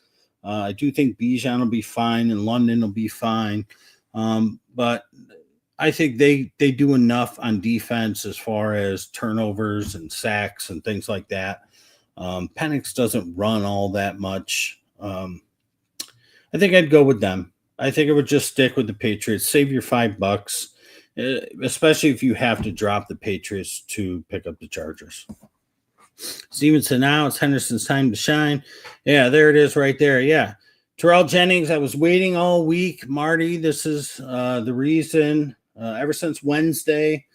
I do think Bijan will be fine and London will be fine. But I think they do enough on defense as far as turnovers and sacks and things like that. Penix doesn't run all that much. I think I'd go with them. I think I would just stick with the Patriots. Save your $5, especially if you have to drop the Patriots to pick up the Chargers. Stevenson now. It's Henderson's time to shine. Yeah, there it is right there. Yeah. Terrell Jennings, I was waiting all week. Marty, this is the reason. Ever since Wednesday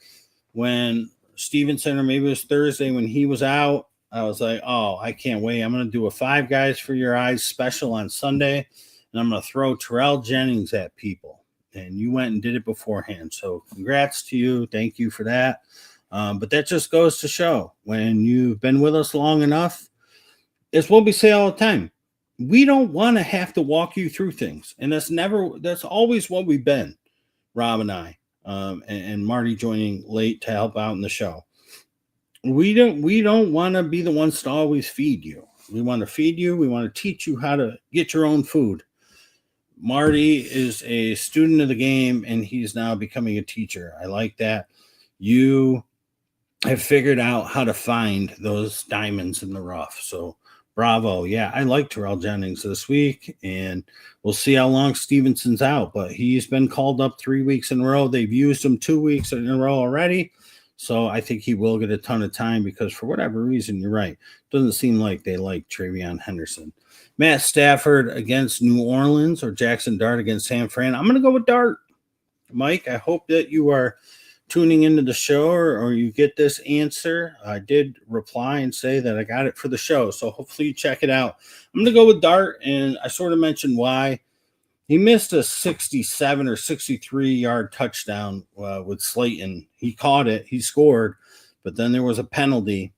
when Stevenson, or maybe it was Thursday when he was out, I was like, oh, I can't wait. I'm going to do a 5 guys for your eyes special on Sunday, and I'm going to throw Terrell Jennings at people. And you went and did it beforehand. So congrats to you. Thank you for that. But that just goes to show when you've been with us long enough, it's what we say all the time. We don't want to have to walk you through things. And that's always what we've been, Rob and I, and Marty joining late to help out in the show. We don't want to be the ones to always feed you. We want to feed you. We want to teach you how to get your own food. Marty is a student of the game, and he's now becoming a teacher. I like that. You have figured out how to find those diamonds in the rough. So bravo. Yeah, I like Terrell Jennings this week, and we'll see how long Stevenson's out, but he's been called up 3 weeks in a row. They've used him 2 weeks in a row already. So I think he will get a ton of time because for whatever reason, you're right. Doesn't seem like they like TreVeyon Henderson. Matt Stafford against New Orleans or Jackson Dart against San Fran. I'm going to go with Dart. Mike, I hope that you are tuning into the show or you get this answer. I did reply and say that I got it for the show. So hopefully you check it out. I'm going to go with Dart, and I sort of mentioned why. He missed a 67 or 63-yard touchdown with Slayton. He caught it. He scored, but then there was a penalty.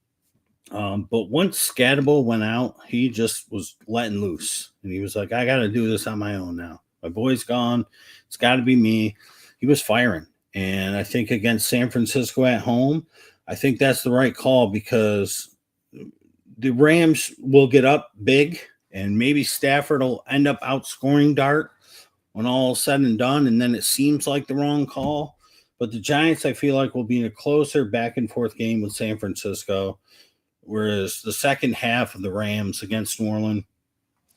But once Scatterbo went out, he just was letting loose. And he was like, I got to do this on my own now. My boy's gone. It's got to be me. He was firing. And I think against San Francisco at home, I think that's the right call because the Rams will get up big and maybe Stafford will end up outscoring Dart when all is said and done. And then it seems like the wrong call. But the Giants, I feel like, will be in a closer back and forth game with San Francisco. Whereas the second half of the Rams against New Orleans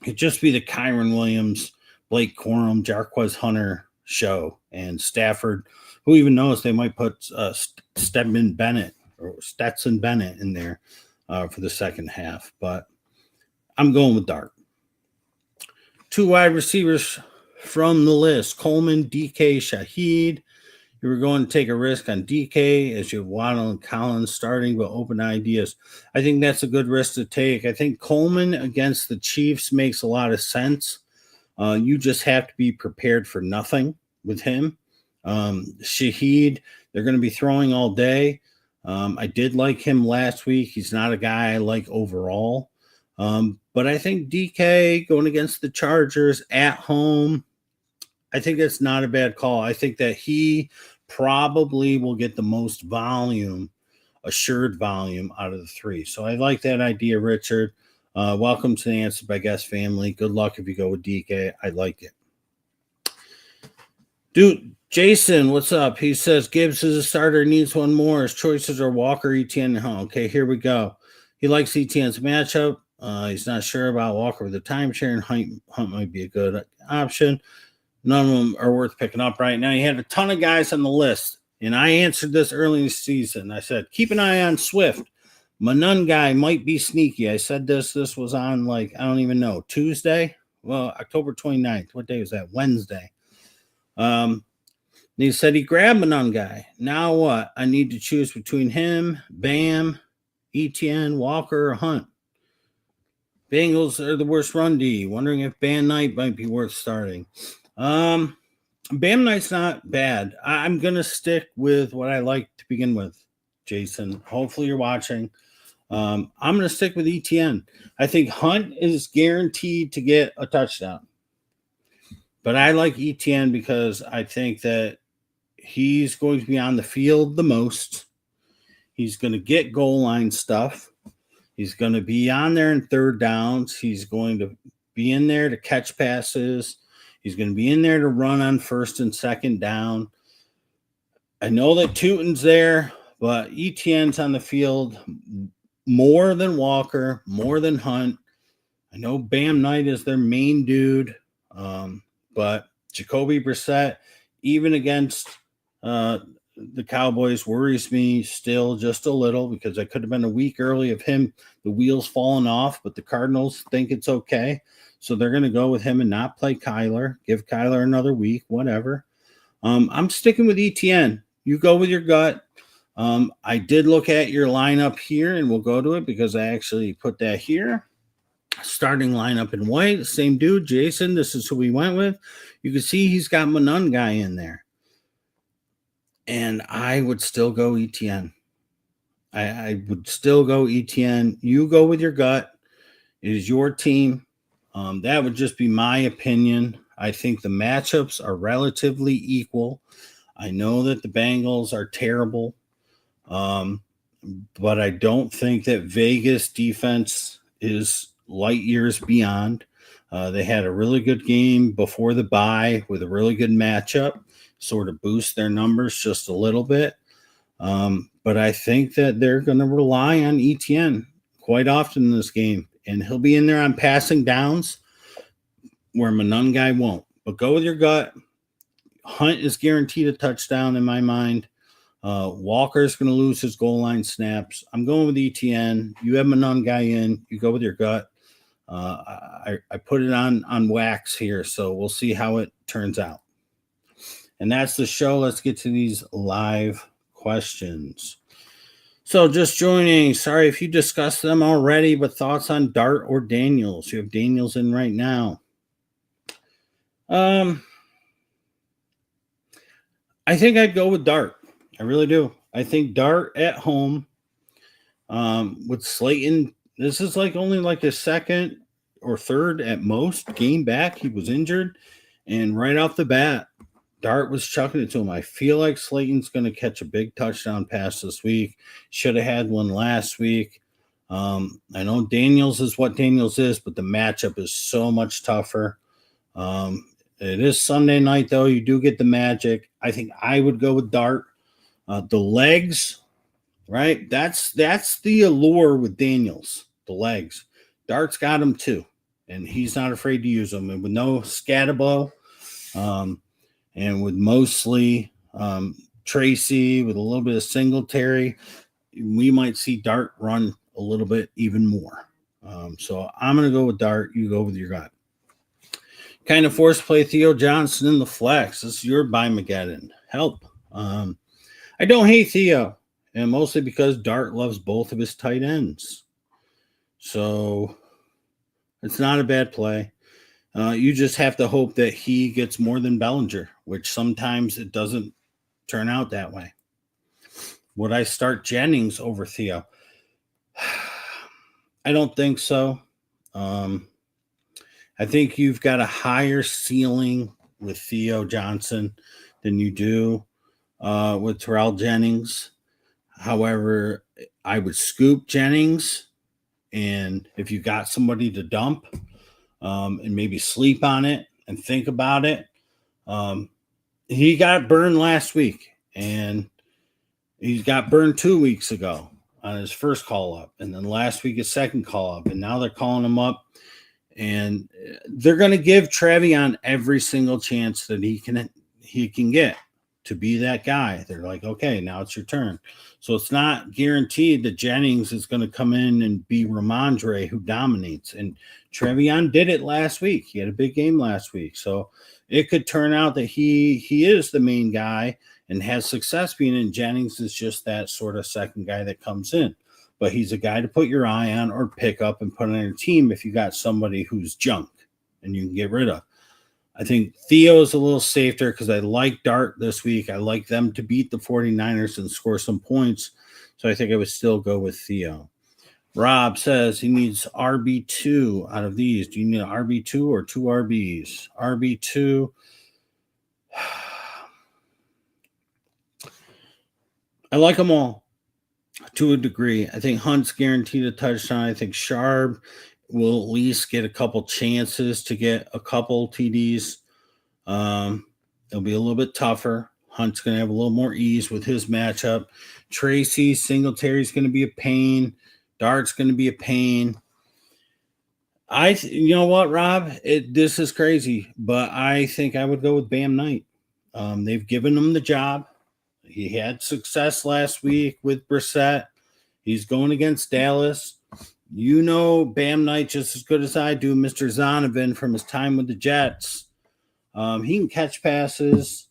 could just be the Kyron Williams, Blake Corum, Jarquez Hunter show. And Stafford, who even knows, they might put Stetson Bennett in there for the second half. But I'm going with Dart. 2 wide receivers from the list. Coleman, DK, Shaheed. You were going to take a risk on DK as you have Waddle and Collins starting, but open ideas. I think that's a good risk to take. I think Coleman against the Chiefs makes a lot of sense. You just have to be prepared for nothing with him. Shaheed, they're going to be throwing all day. I did like him last week. He's not a guy I like overall. But I think DK going against the Chargers at home, I think that's not a bad call. I think that he probably will get the most volume, assured volume out of the 3. So I like that idea, Richard. Welcome to the Answer by Guest family. Good luck if you go with DK. I like it. Dude, Jason, what's up? He says Gibbs is a starter, needs one more. His choices are Walker, Etienne, and Hunt. Okay, here we go. He likes Etienne's matchup. He's not sure about Walker with the timeshare, and Hunt might be a good option. None of them are worth picking up right now. You had a ton of guys on the list, and I answered this early in the season. I said, keep an eye on Swift. Manun guy might be sneaky. I said this was on, like, I don't even know, Tuesday? Well, October 29th. What day was that? Wednesday. He said he grabbed Manun guy. Now what? I need to choose between him, Bam, ETN, Walker, or Hunt. Bengals are the worst run D. Wondering if Bam Knight might be worth starting. Bam Knight's not bad. I'm going to stick with what I like to begin with, Jason. Hopefully you're watching. I'm going to stick with ETN. I think Hunt is guaranteed to get a touchdown. But I like ETN because I think that he's going to be on the field the most. He's going to get goal line stuff. He's going to be on there in third downs. He's going to be in there to catch passes. He's going to be in there to run on first and second down. I know that Tootin's there, but ETN's on the field more than Walker, more than Hunt. I know Bam Knight is their main dude, but Jacoby Brissett, even against the Cowboys, worries me still just a little because I could have been a week early of him, the wheels falling off, but the Cardinals think it's okay. So they're going to go with him and not play Kyler, give Kyler another week, whatever. I'm sticking with ETN. You go with your gut. I did look at your lineup here, and we'll go to it because I actually put that here. Starting lineup in white, same dude, Jason. This is who we went with. You can see he's got Manun guy in there. And I would still go ETN. I would still go ETN. You go with your gut. It is your team. That would just be my opinion. I think the matchups are relatively equal. I know that the Bengals are terrible, but I don't think that Vegas defense is light years beyond. They had a really good game before the bye with a really good matchup, sort of boost their numbers just a little bit. But I think that they're going to rely on ETN quite often in this game, and he'll be in there on passing downs where Manun guy won't. But go with your gut. Hunt is guaranteed a touchdown in my mind. Walker's going to lose his goal line snaps. I'm going with ETN. You have Manun guy in. You go with your gut. I put it on wax here, so we'll see how it turns out. And that's the show. Let's get to these live questions. So just joining, sorry if you discussed them already, but thoughts on Dart or Daniels? You have Daniels in right now. I think I'd go with Dart. I really do. I think Dart at home with Slayton, this is only a second or third at most game back. He was injured, and right off the bat, Dart was chucking it to him. I feel like Slayton's going to catch a big touchdown pass this week. Should have had one last week. I know Daniels is what Daniels is, but the matchup is so much tougher. It is Sunday night, though. You do get the magic. I think I would go with Dart. The legs, right? That's the allure with Daniels, the legs. Dart's got them too, and he's not afraid to use them. And with no Scatabo, and with mostly Tracy, with a little bit of Singletary, we might see Dart run a little bit even more. So I'm going to go with Dart. You go with your gut. Kind of force play Theo Johnson in the flex. This is your Bimageddon. Help. I don't hate Theo, and mostly because Dart loves both of his tight ends. So it's not a bad play. You just have to hope that he gets more than Bellinger, which sometimes it doesn't turn out that way. Would I start Jennings over Theo? I don't think so. I think you've got a higher ceiling with Theo Johnson than you do with Terrell Jennings. However, I would scoop Jennings, and if you got somebody to dump and maybe sleep on it and think about it, he got burned last week, and he got burned 2 weeks ago on his first call up, and then last week his second call up, and now they're calling him up. And they're going to give Trevion every single chance that he can get to be that guy. They're like, okay, now it's your turn. So it's not guaranteed that Jennings is going to come in and be Ramondre who dominates. And Trevion did it last week. He had a big game last week. So it could turn out that he is the main guy and has success being in. Jennings is just that sort of second guy that comes in. But he's a guy to put your eye on or pick up and put on your team if you got somebody who's junk and you can get rid of. I think Theo is a little safer because I like Dart this week. I like them to beat the 49ers and score some points. So I think I would still go with Theo. Rob says he needs RB2 out of these. Do you need an RB2 or two RBs? RB2. I like them all to a degree. I think Hunt's guaranteed a touchdown. I think Sharp will at least get a couple chances to get a couple TDs. It'll be a little bit tougher. Hunt's going to have a little more ease with his matchup. Tracy Singletary's going to be a pain. Dart's going to be a pain. You know what, Rob? This is crazy, but I think I would go with Bam Knight. They've given him the job. He had success last week with Brissett. He's going against Dallas. You know Bam Knight just as good as I do, Mr. Zonovan, from his time with the Jets. He can catch passes.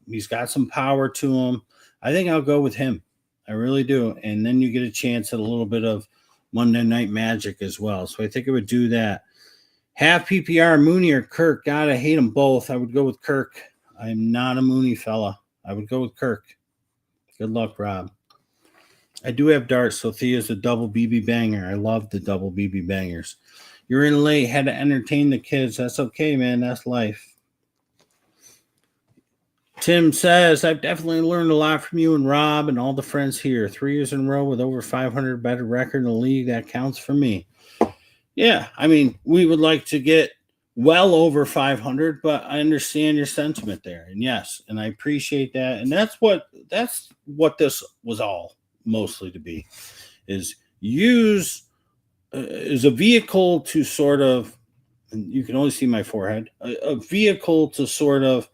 He's got some power to him. I think I'll go with him. I really do. And then you get a chance at a little bit of Monday Night Magic as well. So I think I would do that. Half PPR, Mooney or Kirk. God, I hate them both. I would go with Kirk. I'm not a Mooney fella. I would go with Kirk. Good luck, Rob. I do have Dart, so Thea's a double BB banger. I love the double BB bangers. You're in late, had to entertain the kids. That's okay, man. That's life. Tim says, I've definitely learned a lot from you and Rob and all the friends here. 3 years in a row with over 500 better record in the league. That counts for me. Yeah, I mean, we would like to get well over 500, but I understand your sentiment there. And yes, and I appreciate that. And that's what this was all mostly to be, is use as a vehicle to sort of, and you can only see my forehead, a vehicle to sort of,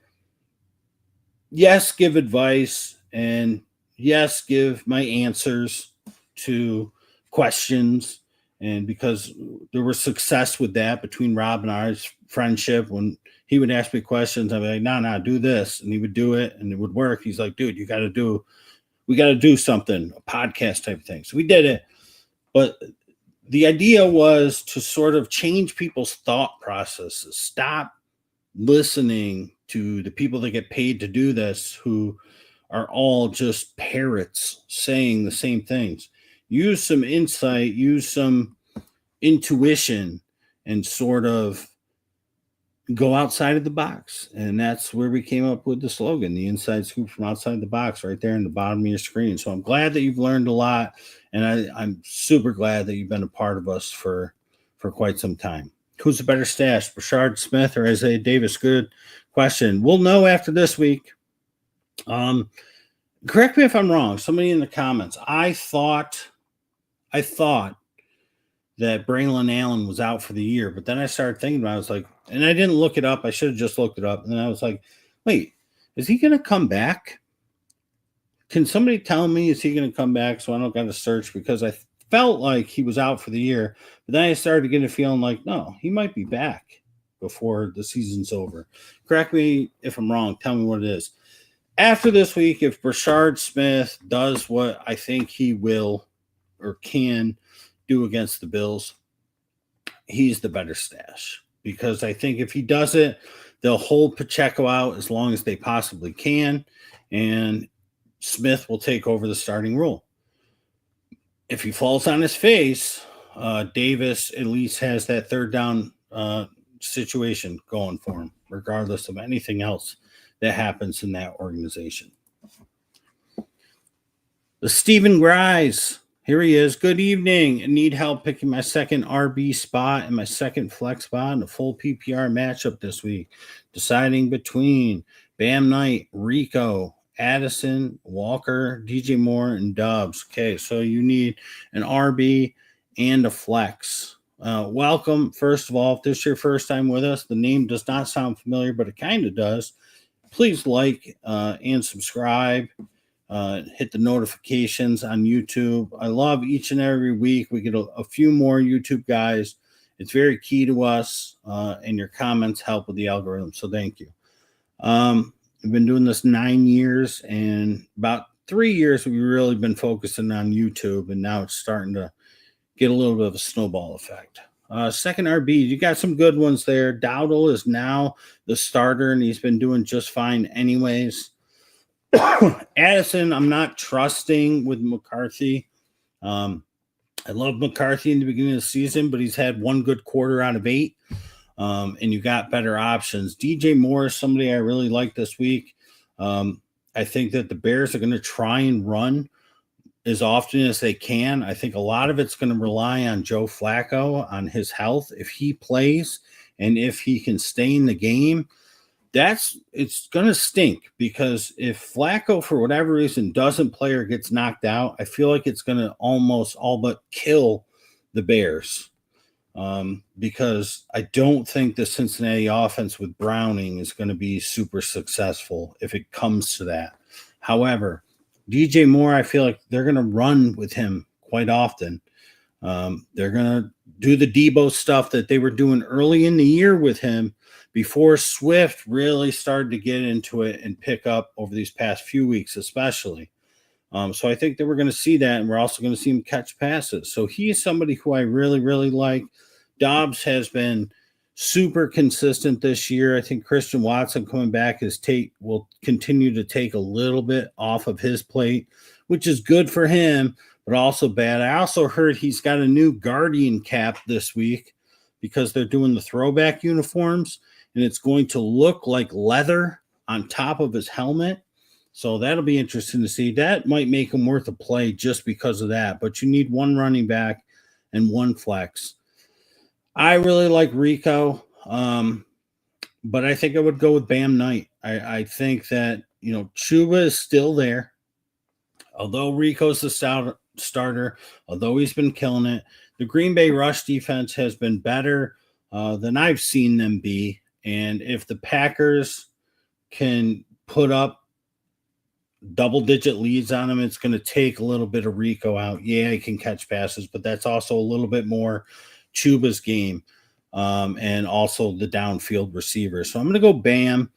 yes, give advice, and yes, give my answers to questions. And because there was success with that between Rob and I's friendship, when he would ask me questions, I'd be like, no, do this. And he would do it and it would work. He's like, dude, we got to do something, a podcast type of thing. So we did it. But the idea was to sort of change people's thought processes. Stop listening to the people that get paid to do this, who are all just parrots saying the same things. Use some insight, use some intuition, and sort of go outside of the box. And that's where we came up with the slogan, the inside scoop from outside the box, right there in the bottom of your screen. So I'm glad that you've learned a lot, and I'm super glad that you've been a part of us for quite some time. Who's a better stash, Brashard Smith or Isaiah Davis? Good question. We'll know after this week. Correct me if I'm wrong. Somebody in the comments. I thought that Braylon Allen was out for the year, but then I started thinking about it. I was like, and I didn't look it up. I should have just looked it up. And then I was like, wait, is he going to come back? Can somebody tell me, is he going to come back so I don't got to search? Because I felt like he was out for the year, but then I started getting a feeling like, no, he might be back before the season's over. Correct me if I'm wrong. Tell me what it is. After this week, if Brashard Smith does what I think he will or can do against the Bills, he's the better stash. Because I think if he does it, they'll hold Pacheco out as long as they possibly can, and Smith will take over the starting role. If he falls on his face, Davis at least has that third down situation going for him, regardless of anything else that happens in that organization. The Stephen Grise. Here he is. Good evening. I need help picking my second RB spot and my second flex spot in a full PPR matchup this week. Deciding between Bam Knight, Rico, Addison, Walker, DJ Moore, and Dobbs. Okay, so you need an RB and a flex. Welcome, first of all. If this is your first time with us, the name does not sound familiar, but it kind of does. Please like and subscribe. Hit the notifications on YouTube. I love each and every week. We get a few more YouTube guys. It's very key to us, and your comments help with the algorithm. So thank you. I've been doing this 9 years, and about 3 years we've really been focusing on YouTube, and now it's starting to get a little bit of a snowball effect. Second RB, you got some good ones there. Dowdle is now the starter, and he's been doing just fine anyways. Addison, I'm not trusting with McCarthy. I love McCarthy in the beginning of the season, but he's had one good quarter out of 8. And you got better options. DJ Moore is somebody I really like this week. I think that the Bears are going to try and run as often as they can. I think a lot of it's going to rely on Joe Flacco, on his health. If he plays and if he can stay in the game, it's going to stink, because if Flacco, for whatever reason, doesn't play or gets knocked out, I feel like it's going to almost all but kill the Bears. Because I don't think the Cincinnati offense with Browning is going to be super successful if it comes to that. However, DJ Moore, I feel like they're going to run with him quite often. They're going to do the Debo stuff that they were doing early in the year with him before Swift really started to get into it and pick up over these past few weeks, especially. So I think that we're going to see that, and we're also going to see him catch passes. So he's somebody who I really, really like. Dobbs has been super consistent this year. I think Christian Watson coming back will continue to take a little bit off of his plate, which is good for him, but also bad. I also heard he's got a new Guardian cap this week because they're doing the throwback uniforms, and it's going to look like leather on top of his helmet. So that'll be interesting to see. That might make him worth a play just because of that. But you need one running back and one flex. I really like Rico, but I think I would go with Bam Knight. I think that, Chuba is still there. Although Rico's the starter, although he's been killing it, the Green Bay rush defense has been better than I've seen them be. And if the Packers can put up double-digit leads on him, it's going to take a little bit of Rico out. Yeah, he can catch passes, but that's also a little bit more Chuba's game, and also the downfield receiver. So I'm going to go Bam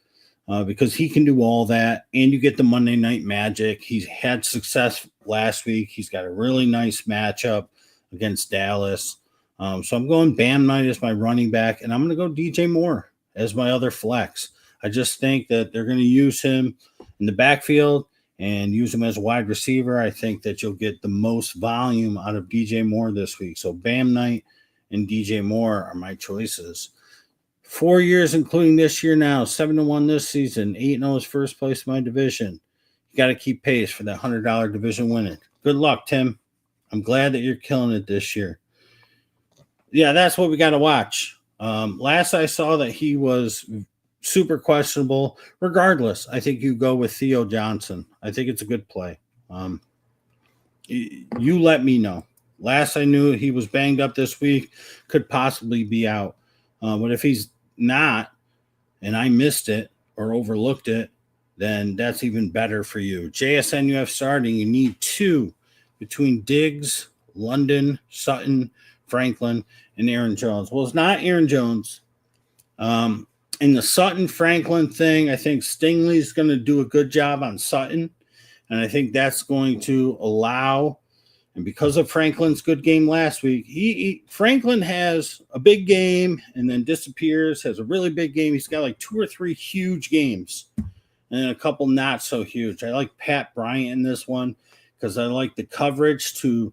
because he can do all that, and you get the Monday Night Magic. He's had success last week. He's got a really nice matchup against Dallas. So I'm going Bam Knight as my running back, and I'm going to go DJ Moore as my other flex. I just think that they're going to use him in the backfield and use him as a wide receiver. I think that you'll get the most volume out of DJ Moore this week. So Bam Knight and DJ Moore are my choices. 4 years, including this year now, 7-1 this season, 8-0 is first place in my division. You got to keep pace for that $100 division winning. Good luck, Tim. I'm glad that you're killing it this year. Yeah, that's what we got to watch. Last I saw that he was super questionable. Regardless, I think you go with Theo Johnson. I think it's a good play. You let me know. Last I knew, he was banged up this week, could possibly be out. But if he's not, and I missed it or overlooked it, then that's even better for you. JSN you have starting. You need 2 between Diggs, London, Sutton, Franklin, and Aaron Jones. Well, it's not Aaron Jones. In the Sutton-Franklin thing, I think Stingley's going to do a good job on Sutton, and I think that's going to allow. And because of Franklin's good game last week, Franklin has a big game and then disappears, has a really big game. He's got like 2 or 3 huge games and a couple not so huge. I like Pat Bryant in this one because I like the coverage to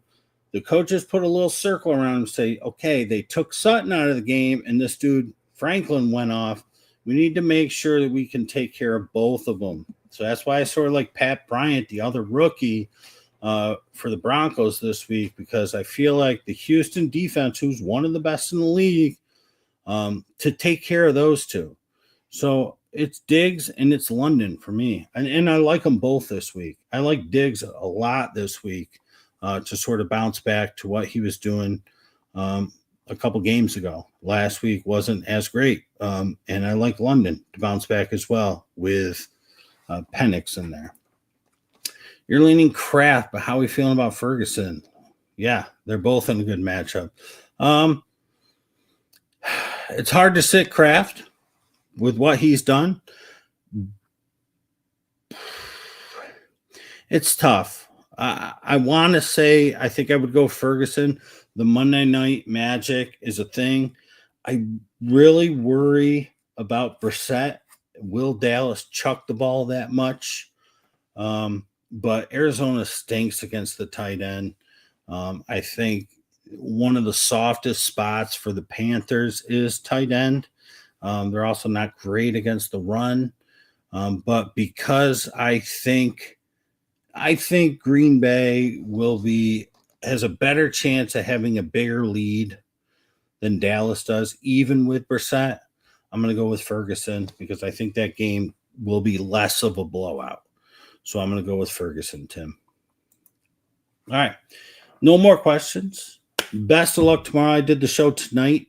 the coaches put a little circle around him and say, okay, they took Sutton out of the game and this dude Franklin went off. We need to make sure that we can take care of both of them. So that's why I sort of like Pat Bryant, the other rookie, for the Broncos this week, because I feel like the Houston defense, who's one of the best in the league, to take care of those two. So it's Diggs and it's London for me. And I like them both this week. I like Diggs a lot this week to sort of bounce back to what he was doing a couple games ago. Last week wasn't as great. And I like London to bounce back as well with Penix in there. You're leaning Kraft, but how are we feeling about Ferguson? Yeah, they're both in a good matchup. It's hard to sit Kraft with what he's done. It's tough. I want to say I think I would go Ferguson. The Monday Night Magic is a thing. I really worry about Brissett. Will Dallas chuck the ball that much? But Arizona stinks against the tight end. I think one of the softest spots for the Panthers is tight end. They're also not great against the run. But because I think Green Bay has a better chance of having a bigger lead than Dallas does, even with Brissett. I'm going to go with Ferguson because I think that game will be less of a blowout. So I'm going to go with Ferguson, Tim. All right. No more questions. Best of luck tomorrow. I did the show tonight,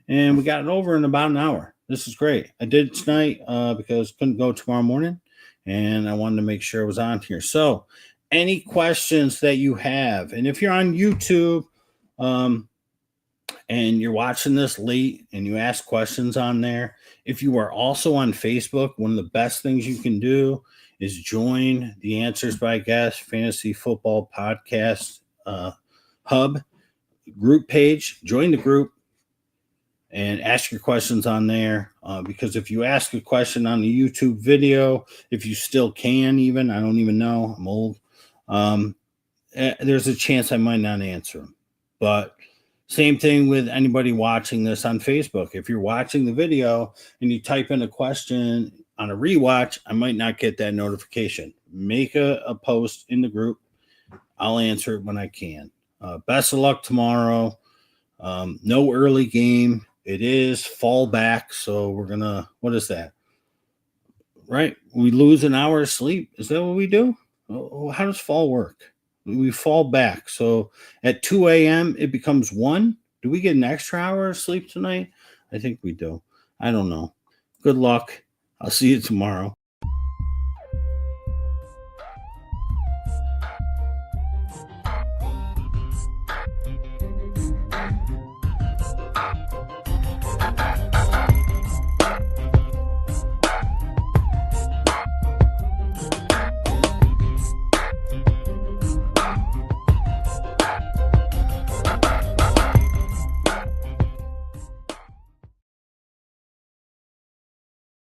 and we got it over in about an hour. This is great. I did it tonight because couldn't go tomorrow morning, and I wanted to make sure it was on here. So any questions that you have, and if you're on YouTube and you're watching this late and you ask questions on there, if you are also on Facebook, one of the best things you can do is join the Answers by Guest Fantasy Football Podcast Hub group page. Join the group and ask your questions on there because if you ask a question on the YouTube video, if you still can even, I don't even know, I'm old, there's a chance I might not answer them. But same thing with anybody watching this on Facebook. If you're watching the video and you type in a question on a rewatch, I might not get that notification. Make a post in the group. I'll answer it when I can. Best of luck tomorrow. No early game. It is fall back, so we're going to, what is that? Right? We lose an hour of sleep. Is that what we do? How does fall work? We fall back. So at 2 a.m., it becomes 1. Do we get an extra hour of sleep tonight? I think we do. I don't know. Good luck. I'll see you tomorrow.